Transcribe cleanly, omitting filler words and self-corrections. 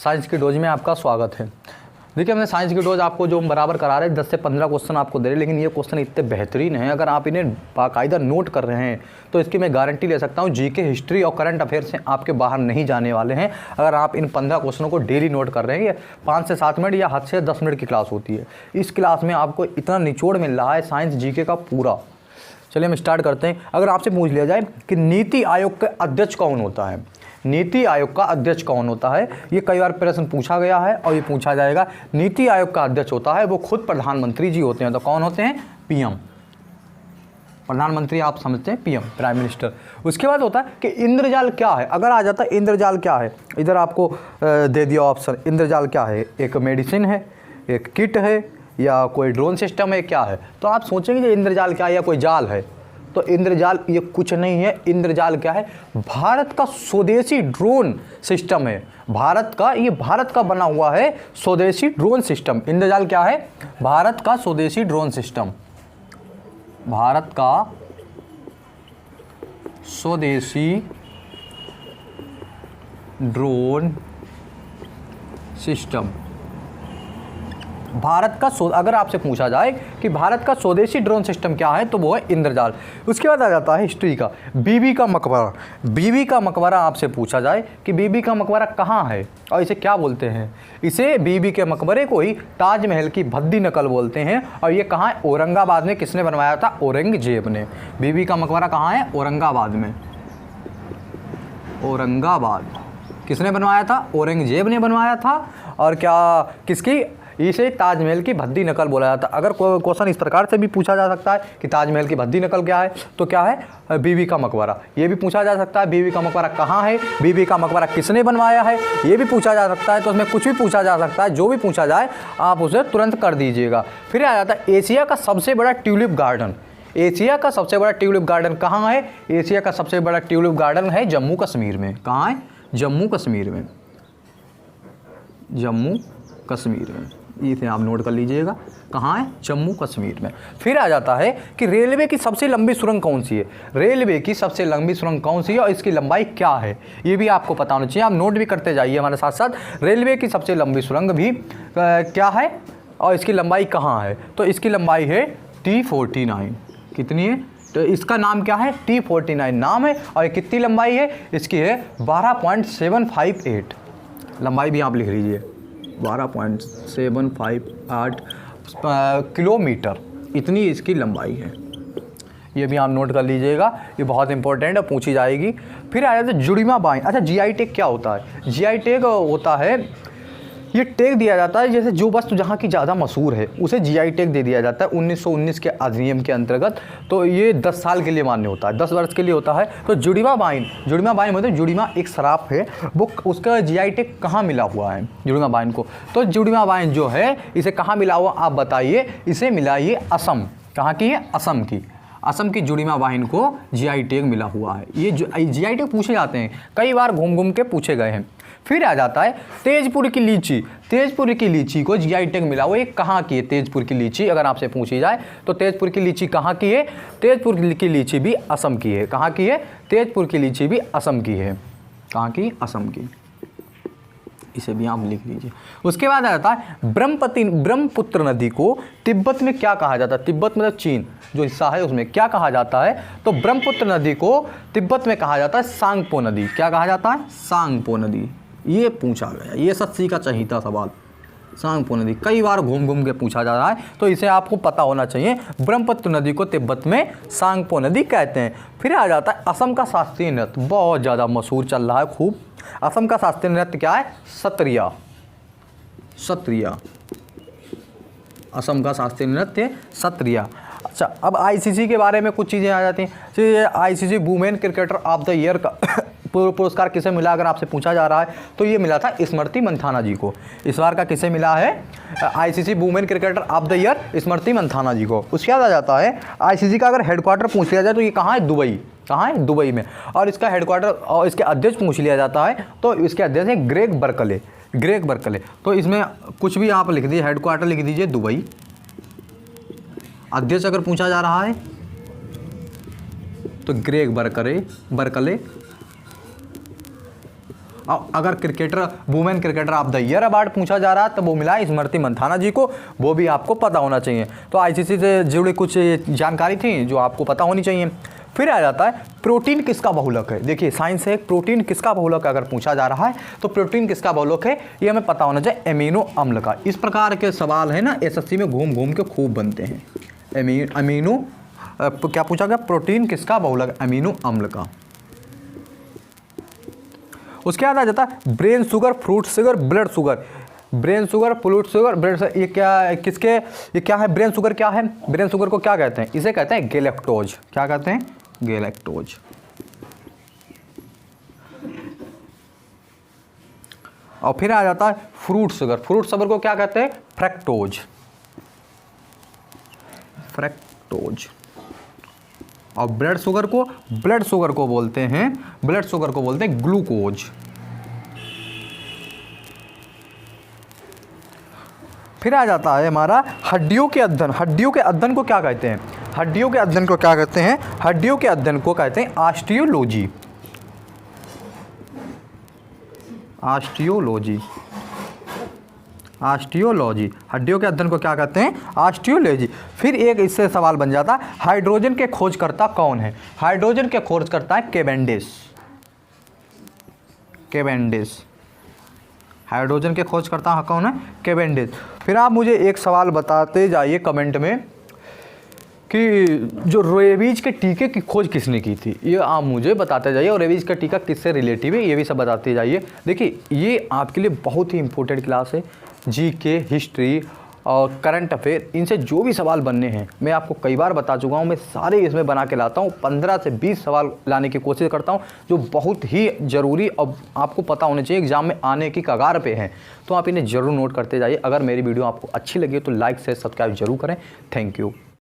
Science की dose में आपका स्वागत है। देखिए हमने साइंस की डोज आपको जो हम बराबर करा रहे हैं 10 से 15 क्वेश्चन आपको दे रहे हैं, लेकिन ये क्वेश्चन इतने बेहतरीन हैं, अगर आप इन्हें बाकायदा नोट कर रहे हैं तो इसकी मैं गारंटी ले सकता हूँ जीके, हिस्ट्री और करंट अफेयर से आपके बाहर नहीं जाने वाले हैं। अगर आप इन 15 क्वेश्चनों को डेली नोट कर रहे हैं, ये 5 से 7 मिनट या हद से 10 मिनट की क्लास होती है। इस क्लास में आपको इतना निचोड़ मिल रहा है साइंस जीके का पूरा। चलिए हम स्टार्ट करते हैं। अगर आपसे पूछ लिया जाए कि नीति आयोग का अध्यक्ष कौन होता है, नीति आयोग का अध्यक्ष कौन होता है, ये कई बार प्रश्न पूछा गया है और ये पूछा जाएगा। नीति आयोग का अध्यक्ष होता है वो खुद प्रधानमंत्री जी होते हैं। तो कौन होते हैं? पीएम। प्रधानमंत्री आप समझते हैं, पीएम, प्राइम मिनिस्टर। उसके बाद होता है कि इंद्रजाल क्या है। अगर आ जाता है इंद्रजाल क्या है, इधर आपको दे दिया ऑप्शन। इंद्रजाल क्या है? एक मेडिसिन है, एक किट है, या कोई ड्रोन सिस्टम है, क्या है? तो आप सोचेंगे कि इंद्रजाल क्या है या कोई जाल है। तो इंद्रजाल ये कुछ नहीं है। इंद्रजाल क्या है? भारत का स्वदेशी ड्रोन सिस्टम है। भारत का बना हुआ है स्वदेशी ड्रोन सिस्टम। इंद्रजाल क्या है? भारत का स्वदेशी ड्रोन सिस्टम। भारत का स्वदेशी ड्रोन सिस्टम। भारत का अगर आपसे पूछा जाए कि भारत का स्वदेशी ड्रोन सिस्टम क्या है तो वो है इंद्रजाल। उसके बाद आ जाता है हिस्ट्री का, बीबी का मकबरा। बीबी का मकबरा आपसे पूछा जाए कि बीबी का मकबरा कहाँ है और इसे क्या बोलते हैं। इसे बीबी के मकबरे को ही ताजमहल की भद्दी नकल बोलते हैं। और ये कहाँ है? औरंगाबाद में। किसने बनवाया था? औरंगजेब ने। बीबी का मकबरा कहाँ है? औरंगाबाद में। औरंगाबाद। किसने बनवाया था? औरंगजेब ने बनवाया था। और क्या किसकी? इसे ताजमहल की भद्दी नकल बोला जाता है। अगर कोई क्वेश्चन इस प्रकार से भी पूछा जा सकता है कि ताजमहल की भद्दी नकल क्या है, तो क्या है? बीबी का मकबरा। ये भी पूछा जा सकता है बीबी का मकबरा कहाँ है, बीबी का मकबरा किसने बनवाया है, ये भी पूछा जा सकता है। तो उसमें कुछ भी पूछा जा सकता है, जो भी पूछा जाए आप उसे तुरंत कर दीजिएगा। फिर आ जाता है एशिया का सबसे बड़ा ट्यूलिप गार्डन। एशिया का सबसे बड़ा ट्यूलिप गार्डन कहाँ है? एशिया का सबसे बड़ा ट्यूलिप गार्डन है जम्मू कश्मीर में। कहाँ है? जम्मू कश्मीर में। जम्मू कश्मीर में। इसे आप नोट कर लीजिएगा, कहाँ है? जम्मू कश्मीर में। फिर आ जाता है कि रेलवे की सबसे लंबी सुरंग कौन सी है। रेलवे की सबसे लंबी सुरंग कौन सी है और इसकी लंबाई क्या है, ये भी आपको पता होना चाहिए। आप नोट भी करते जाइए हमारे साथ साथ। रेलवे की सबसे लंबी सुरंग भी क्या है और इसकी लंबाई कहाँ है? तो इसकी लंबाई है T49। कितनी है? तो इसका नाम क्या है? T49 नाम है। और कितनी लंबाई है इसकी? है 12.758। लंबाई भी आप लिख लीजिए, 12.758 किलोमीटर, इतनी इसकी लंबाई है। ये भी आप नोट कर लीजिएगा, ये बहुत इंपॉर्टेंट है, पूछी जाएगी। फिर आ जाता है जुड़ीमा बाइन। अच्छा, जीआई टैग क्या होता है? जीआई टैग होता है, ये टैग दिया जाता है जैसे जो वस्तु जहाँ की ज़्यादा मशहूर है उसे जीआई टैग दे दिया जाता है 1919 के अधिनियम के अंतर्गत। तो ये 10 साल के लिए मान्य होता है, 10 वर्ष के लिए होता है। तो जुड़ीमा बाइन मतलब जुड़ीमा एक शराब है, वो उसका जीआई टैग कहाँ मिला हुआ है जुड़ीमा बाइन को? तो जुड़ीमा बाइन जो है इसे कहाँ मिला हुआ आप बताइए? इसे मिला ये असम। कहाँ की है? असम की। असम की जुड़ीमा वाहिन को जीआई टैग मिला हुआ है। ये जीआई टैग पूछे जाते हैं, कई बार घूम घूम के पूछे गए हैं। फिर आ जाता है तेजपुर की लीची। तेजपुर की लीची को जीआई टैग मिला हुआ है। कहाँ की है तेजपुर की लीची? अगर आपसे पूछी जाए तो तेजपुर की लीची कहाँ की है? तेजपुर की लीची भी असम की है। कहाँ की है? तेजपुर की लीची भी असम की है। कहाँ की? असम की। इसे भी आप लिख लीजिए। उसके बाद आ जाता है ब्रह्मपुत्र नदी को तिब्बत में क्या कहा जाता है? तिब्बत मतलब चीन जो हिस्सा है उसमें क्या कहा जाता है? तो ब्रह्मपुत्र नदी को तिब्बत में कहा जाता है सांगपो नदी। क्या कहा जाता है? सांगपो नदी। ये पूछा गया, ये सच्ची का चाहिए सवाल। सांगपो नदी कई बार घूम घूम के पूछा जा रहा है, तो इसे आपको पता होना चाहिए। ब्रह्मपुत्र नदी को तिब्बत में सांगपो नदी कहते हैं। फिर आ जाता है असम का शास्त्रीय नृत्य, बहुत ज़्यादा मशहूर चल रहा है खूब। असम का शास्त्रीय नृत्य क्या है? सत्रिया। सत्रिया असम का शास्त्रीय नृत्य सत्रिया। अच्छा, अब आईसीसी के बारे में कुछ चीज़ें आ जाती हैं। ICC women cricketer of the year का पुरस्कार किसे मिला अगर आपसे पूछा जा रहा है तो ये मिला था स्मृति मंथाना जी को। इस बार का किसे मिला है? ICC women cricketer of the year Smriti Mandhana ji को। उसके बाद आ जाता है आईसीसी का अगर हेडक्वार्टर पूछ लिया जाए तो ये कहाँ है? दुबई। कहाँ है? दुबई में। और इसका हेडक्वार्टर और इसके अध्यक्ष पूछ लिया जाता है तो इसके अध्यक्ष है ग्रेग बर्कले। Greg Berkeley. तो इसमें कुछ भी आप लिख दीजिए, हेडक्वार्टर लिख दीजिए दुबई। अध्यक्ष अगर पूछा जा रहा है तो ग्रेग बर्कले। अगर cricketer women cricketer of the year award पूछा जा रहा है तो वो मिला है स्मृति मंधाना जी को, वो भी आपको पता होना चाहिए। तो आईसीसी से जुड़ी कुछ जानकारी थी जो आपको पता होनी चाहिए। फिर आ जाता है प्रोटीन किसका बहुलक है। देखिए साइंस है, प्रोटीन किसका बहुलक अगर पूछा जा रहा है तो प्रोटीन किसका बहुलक है ये हमें पता होना चाहिए, एमिनो अम्ल का। इस प्रकार के सवाल है ना एसएससी में घूम घूम के खूब बनते हैं। अमीनो क्या पूछा गया, प्रोटीन किसका बहुलक, अमीनो अम्ल का। उसके बाद आ जाता है brain sugar, fruit sugar, blood sugar. Brain sugar, fruit sugar, blood sugar, ये क्या है, किसके, ये क्या है, ब्रेन शुगर क्या है, ब्रेन शुगर को क्या कहते हैं, इसे कहते हैं गैलेक्टोज। क्या कहते हैं, गैलेक्टोज। और फिर आ जाता है फ्रूट शुगर, फ्रूट शुगर को क्या कहते हैं, फ्रैक्टोज, फ्रैक्टोज। और ब्लड शुगर को बोलते हैं, ब्लड शुगर को बोलते हैं ग्लूकोज। फिर आ जाता है हमारा हड्डियों के अध्ययन, हड्डियों के अध्ययन को क्या कहते हैं, हड्डियों के अध्ययन को क्या कहते हैं, हड्डियों के अध्ययन को कहते हैं ऑस्टियोलॉजी, ऑस्टियोलॉजी, ऑस्टियोलॉजी। हड्डियों के अध्ययन को क्या कहते हैं, ऑस्टियोलॉजी। फिर एक इससे सवाल बन जाता है हाइड्रोजन के खोजकर्ता कौन है, हाइड्रोजन के खोजकर्ता है कैवेंडिश, कैवेंडिश। हाइड्रोजन के खोजकर्ता कौन है, कैवेंडिश। फिर आप मुझे एक सवाल बताते जाइए कमेंट में कि जो रेबीज के टीके की खोज किसने की थी, ये आप मुझे बताते जाइए। और रेबीज का टीका किससे रिलेटिव है ये भी सब बताते जाइए। देखिए ये आपके लिए बहुत ही इंपॉर्टेंट क्लास है, जीके, हिस्ट्री और करंट अफेयर, इनसे जो भी सवाल बनने हैं मैं आपको कई बार बता चुका हूँ, मैं सारे इसमें बना के लाता हूँ। 15 से 20 सवाल लाने की कोशिश करता हूँ जो बहुत ही ज़रूरी और आपको पता होने चाहिए, एग्जाम में आने की कगार पे हैं। तो आप इन्हें ज़रूर नोट करते जाइए। अगर मेरी वीडियो आपको अच्छी लगी तो लाइक शेयर सब्सक्राइब जरूर करें। Thank you.